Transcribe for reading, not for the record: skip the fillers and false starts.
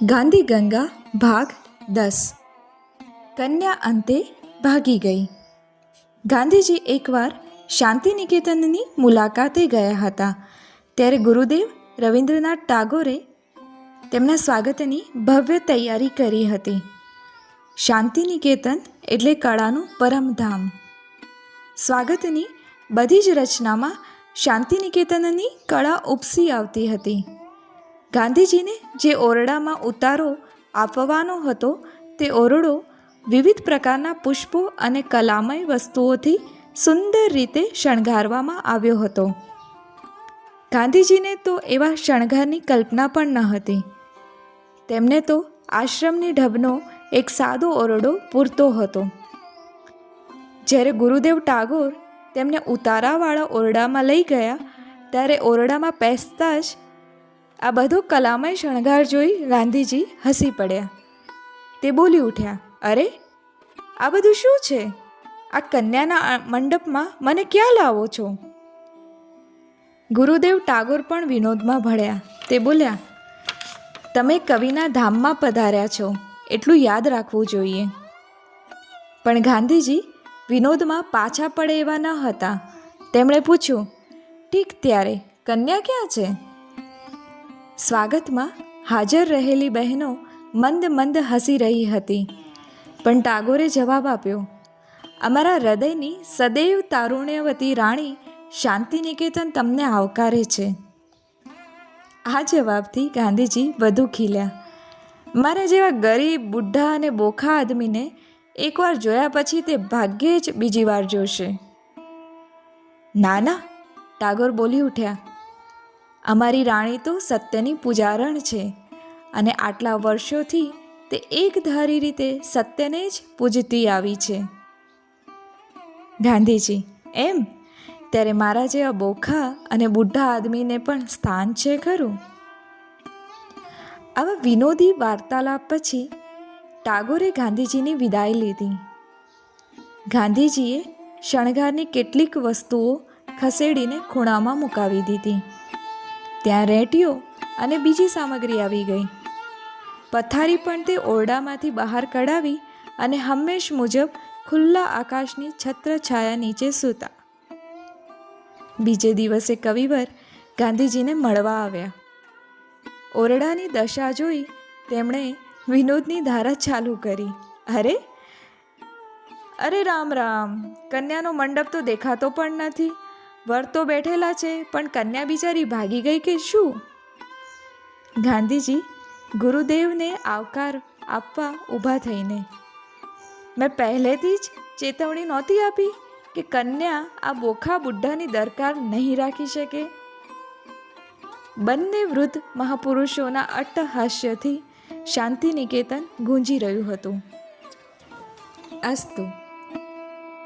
ગાંધી ગંગા ભાગ 10. કન્યા અંતે ભાગી ગઈ. ગાંધીજી એકવાર શાંતિનિકેતનની મુલાકાતે ગયા હતા. ત્યારે ગુરુદેવ રવિન્દ્રનાથ ટાગોરે તેમના સ્વાગતની ભવ્ય તૈયારી કરી હતી. શાંતિનિકેતન એટલે કળાનું પરમધામ. સ્વાગતની બધી જ રચનામાં શાંતિનિકેતનની કળા ઉપસી આવતી હતી. ગાંધીજીને જે ઓરડામાં ઉતારો આપવાનો હતો તે ઓરડો વિવિધ પ્રકારના પુષ્પો અને કલામય વસ્તુઓથી સુંદર રીતે શણગારવામાં આવ્યો હતો. ગાંધીજીને તો એવા શણગારની કલ્પના પણ ન હતી. તેમને તો આશ્રમની ઢબનો એક સાદો ઓરડો પૂરતો હતો. જ્યારે ગુરુદેવ ટાગોર તેમને ઉતારાવાળા ઓરડામાં લઈ ગયા ત્યારે ઓરડામાં બેસતા જ આ બધો કલામય શણગાર જોઈ ગાંધીજી હસી પડ્યા. તે બોલી ઉઠ્યા, અરે આ બધું શું છે? આ કન્યાના મંડપમાં મને ક્યાં લાવો છો? ગુરુદેવ ટાગોર પણ વિનોદમાં ભળ્યા. તે બોલ્યા, તમે કવિના ધામમાં પધાર્યા છો એટલું યાદ રાખવું જોઈએ. પણ ગાંધીજી વિનોદમાં પાછા પડે એવા ન હતા. તેમણે પૂછ્યું, ઠીક, ત્યારે કન્યા ક્યાં છે? સ્વાગતમાં હાજર રહેલી બહેનો મંદ મંદ હસી રહી હતી. પણ ટાગોરે જવાબ આપ્યો, અમારા હૃદયની સદૈવ તારુણ્યવતી રાણી શાંતિનિકેતન તમને આવકારે છે. આ જવાબથી ગાંધીજી વધુ ખીલ્યા. મારા જેવા ગરીબ, બુઢા અને બોખા આદમીને એકવાર જોયા પછી તે ભાગ્યે જ બીજી વાર જોશે. ના ના, ટાગોર બોલી ઉઠ્યા, અમારી રાણી તો સત્યની પૂજારણ છે અને આટલા વર્ષોથી તે એકધારી રીતે સત્યને જ પૂજતી આવી છે. ગાંધીજી, એમ? ત્યારે મારા જેવા બોખા અને બુઢા આદમીને પણ સ્થાન છે ખરું? આવા વિનોદી વાર્તાલાપ પછી ટાગોરે ગાંધીજીની વિદાય લીધી. ગાંધીજીએ શણગારની કેટલીક વસ્તુઓ ખસેડીને ખૂણામાં મુકાવી દીધી. ત્યાં રેટીઓ અને બીજી સામગ્રી આવી ગઈ. પથારી પણ તે ઓરડામાંથી બહાર કઢાવી અને હંમેશ મુજબ ખુલ્લા આકાશની છત્રછાયા નીચે સૂતા. બીજે દિવસે કવિવર ગાંધીજીને મળવા આવ્યા. ઓરડાની દશા જોઈ તેમણે વિનોદની ધારા ચાલુ કરી. અરે અરે, રામ રામ, કન્યાનો મંડપ તો દેખાતો પણ નથી. વર તો બેઠેલા છે, પણ કન્યા બિચારી ભાગી ગઈ કે શું? ગાંધીજી ગુરુદેવને આવકાર આપવા ઊભા થઈને, મેં પહેલેથી જ ચેતવણી નહોતી આપી કે કન્યા આ બોખા બુઢ્ઢાની દરકાર નહીં રાખી શકે? બંને વૃદ્ધ મહાપુરુષોના અટ્ટહાસ્યથી શાંતિનિકેતન ગૂંજી રહ્યું હતું. અસ્તુ.